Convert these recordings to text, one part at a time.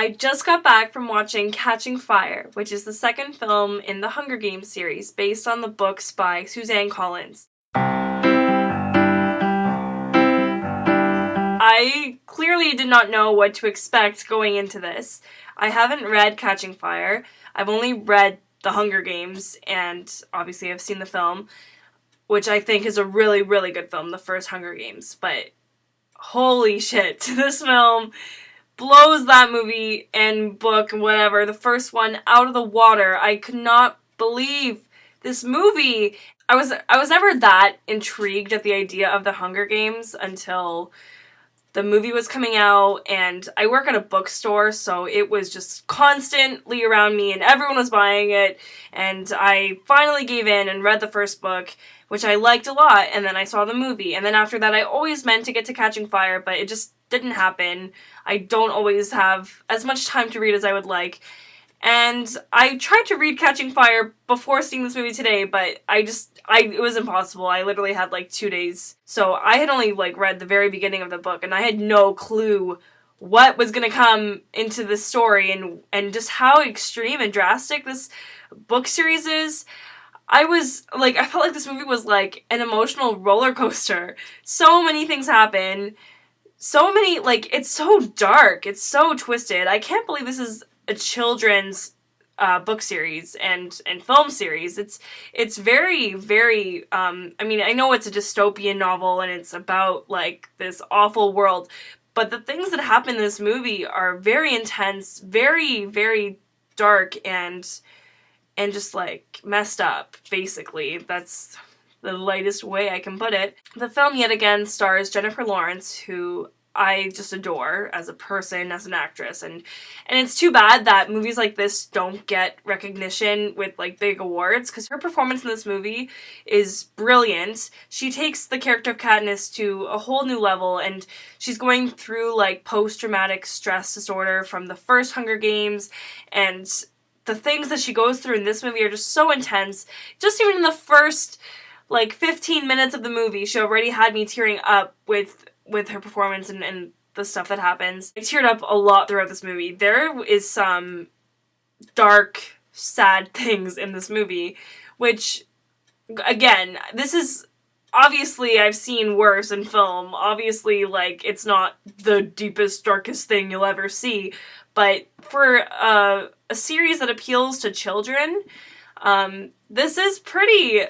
I just got back from watching Catching Fire, which is the second film in the Hunger Games series based on the books by Suzanne Collins. I clearly did not know what to expect going into this. I haven't read Catching Fire. I've only read The Hunger Games, and obviously I've seen the film, which I think is a really, really good film, the first Hunger Games. But holy shit, this film blows that movie and book and whatever, the first one, out of the water. I could not believe this movie. I was never that intrigued at the idea of the Hunger Games until the movie was coming out, and I work at a bookstore, so it was just constantly around me, and everyone was buying it, and I finally gave in and read the first book, which I liked a lot, and then I saw the movie, and then after that I always meant to get to Catching Fire, but it just didn't happen. I don't always have as much time to read as I would like, and I tried to read Catching Fire before seeing this movie today, but it was impossible. I literally had like 2 days. So I had only like read the very beginning of the book, and I had no clue what was gonna come into the story and just how extreme and drastic this book series is. I felt like this movie was like an emotional roller coaster. So many things happen. So many, it's so dark. It's so twisted. I can't believe this is a children's book series and film series. It's very, very, I know it's a dystopian novel and it's about, this awful world, but the things that happen in this movie are very intense, very, very dark, and just, messed up, basically. That's the lightest way I can put it. The film, yet again, stars Jennifer Lawrence, who I just adore as a person, as an actress, and it's too bad that movies like this don't get recognition with, big awards, because her performance in this movie is brilliant. She takes the character of Katniss to a whole new level, and she's going through, post-traumatic stress disorder from the first Hunger Games, and the things that she goes through in this movie are just so intense. Just even in the first, 15 minutes of the movie, she already had me tearing up with her performance and the stuff that happens. I teared up a lot throughout this movie. There is some dark, sad things in this movie, which, again, this is, obviously I've seen worse in film. Obviously, it's not the deepest, darkest thing you'll ever see, but for a series that appeals to children, this is pretty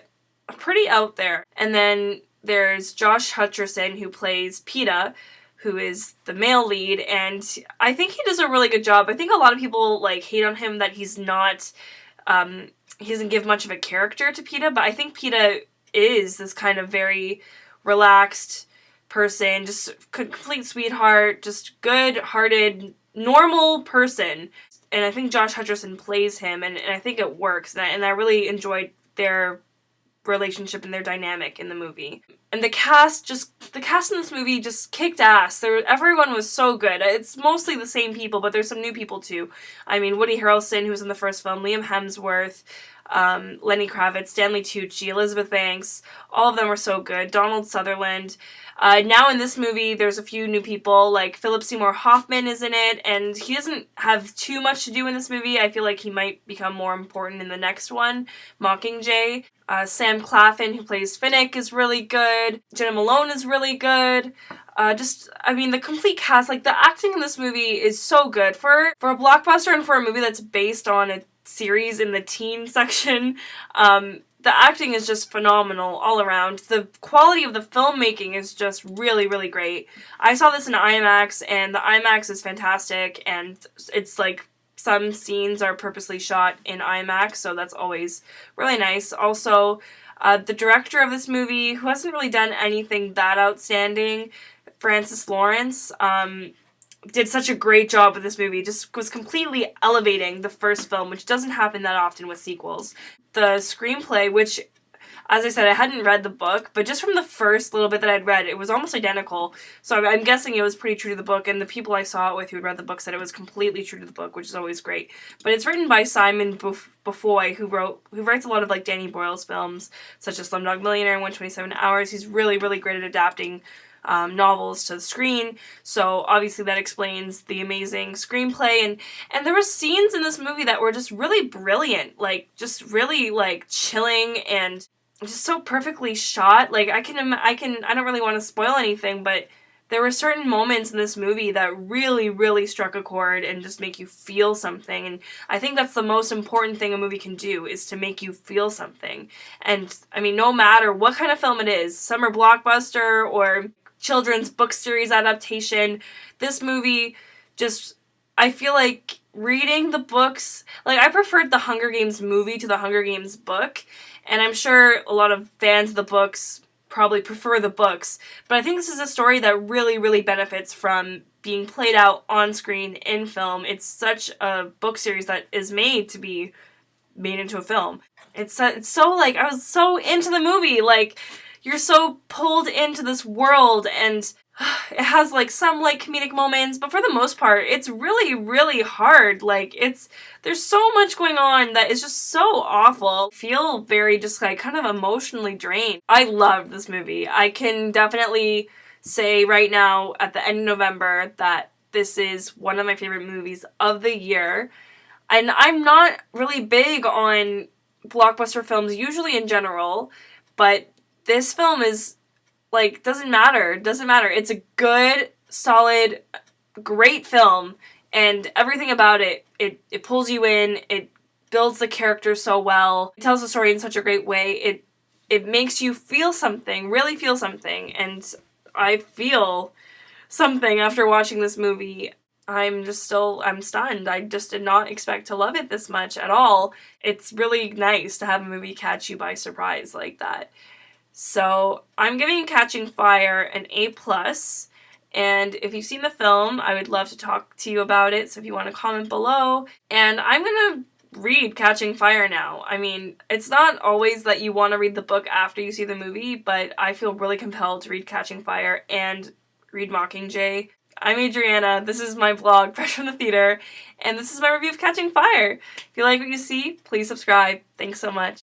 out there. And then there's Josh Hutcherson, who plays Peeta, who is the male lead, and I think he does a really good job. I think a lot of people, hate on him that he's not, he doesn't give much of a character to Peeta, but I think Peeta is this kind of very relaxed person, just complete sweetheart, just good-hearted, normal person. And I think Josh Hutcherson plays him, and I think it works, and I really enjoyed their relationship and their dynamic in the movie. And the cast in this movie just kicked ass. Everyone was so good. It's mostly the same people, but there's some new people too. Woody Harrelson, who was in the first film, Liam Hemsworth, Lenny Kravitz, Stanley Tucci, Elizabeth Banks, all of them were so good. Donald Sutherland. Now in this movie, there's a few new people, Philip Seymour Hoffman is in it, and he doesn't have too much to do in this movie. I feel like he might become more important in the next one, Mockingjay. Sam Claflin, who plays Finnick, is really good. Jenna Malone is really good. The complete cast, the acting in this movie is so good. For a blockbuster and for a movie that's based on a series in the teen section, the acting is just phenomenal all around. The quality of the filmmaking is just really, really great. I saw this in IMAX, and the IMAX is fantastic, and it's some scenes are purposely shot in IMAX, so that's always really nice. Also, the director of this movie, who hasn't really done anything that outstanding, Francis Lawrence, did such a great job with this movie. Just was completely elevating the first film, which doesn't happen that often with sequels. The screenplay, which, as I said, I hadn't read the book, but just from the first little bit that I'd read, it was almost identical. So I'm guessing it was pretty true to the book, and the people I saw it with who had read the book said it was completely true to the book, which is always great. But it's written by Simon Beaufoy, who writes a lot of Danny Boyle's films, such as Slumdog Millionaire and 127 Hours. He's really, really great at adapting novels to the screen, so obviously that explains the amazing screenplay, and there were scenes in this movie that were just really brilliant, like, just really, like, chilling and just so perfectly shot. Like, I don't really want to spoil anything, but there were certain moments in this movie that really, really struck a chord and just make you feel something. And I think that's the most important thing a movie can do, is to make you feel something. And, I mean, no matter what kind of film it is, summer blockbuster or children's book series adaptation, this movie just, I feel like reading the books, like, I preferred the Hunger Games movie to the Hunger Games book, and I'm sure a lot of fans of the books probably prefer the books, but I think this is a story that really, really benefits from being played out on screen in film. It's such a book series that is made to be made into a film. It's so, like, I was so into the movie, like, you're so pulled into this world, and it has, like, some, like, comedic moments, but for the most part, it's really, really hard. Like, there's so much going on that is just so awful. I feel very just, like, kind of emotionally drained. I loved this movie. I can definitely say right now, at the end of November, that this is one of my favorite movies of the year. And I'm not really big on blockbuster films, usually in general, but this film is, like, doesn't matter. It's a good, solid, great film, and everything about it pulls you in, it builds the characters so well, it tells the story in such a great way, it makes you feel something, really feel something, and I feel something after watching this movie. I'm stunned. I just did not expect to love it this much at all. It's really nice to have a movie catch you by surprise like that. So I'm giving Catching Fire an A+, and if you've seen the film, I would love to talk to you about it, so if you want to comment below. And I'm gonna read Catching Fire now. I mean, it's not always that you want to read the book after you see the movie, but I feel really compelled to read Catching Fire and read Mockingjay. I'm Adriana, this is my vlog, Fresh from the Theater, and this is my review of Catching Fire. If you like what you see, please subscribe. Thanks so much.